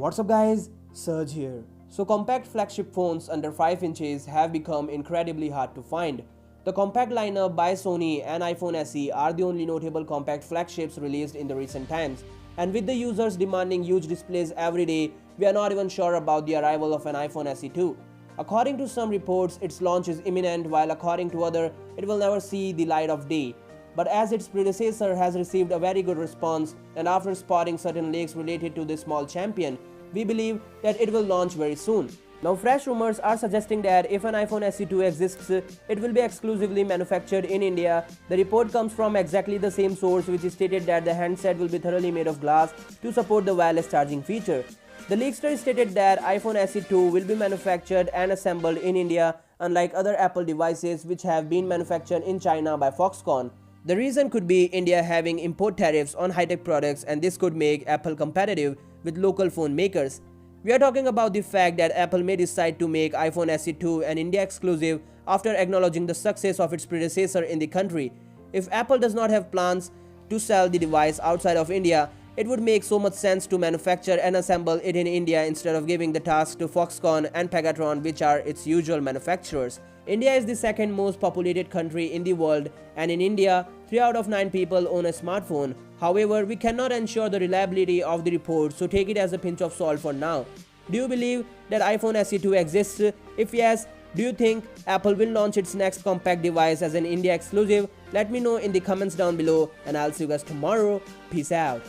What's up guys, Surge here. So compact flagship phones under 5 inches have become incredibly hard to find. The compact lineup by Sony and iPhone SE are the only notable compact flagships released in the recent times. And with the users demanding huge displays every day, we are not even sure about the arrival of an iPhone SE 2. According to some reports, its launch is imminent, while according to others, it will never see the light of day. But as its predecessor has received a very good response, and after spotting certain leaks related to this small champion, we believe that it will launch very soon. Now fresh rumors are suggesting that if an iPhone SE 2 exists, it will be exclusively manufactured in India. The report comes from exactly the same source, which stated that the handset will be thoroughly made of glass to support the wireless charging feature. The leakster stated that iPhone SE 2 will be manufactured and assembled in India, unlike other Apple devices which have been manufactured in China by Foxconn. The reason could be India having import tariffs on high-tech products, and this could make Apple competitive with local phone makers. We are talking about the fact that Apple may decide to make iPhone SE 2 an India exclusive after acknowledging the success of its predecessor in the country. If Apple does not have plans to sell the device outside of India, it would make so much sense to manufacture and assemble it in India instead of giving the task to Foxconn and Pegatron, which are its usual manufacturers. India is the second most populated country in the world, and in India, 3 out of 9 people own a smartphone. However, we cannot ensure the reliability of the report, so take it as a pinch of salt for now. Do you believe that iPhone SE 2 exists? If yes, do you think Apple will launch its next compact device as an India exclusive? Let me know in the comments down below, and I'll see you guys tomorrow. Peace out.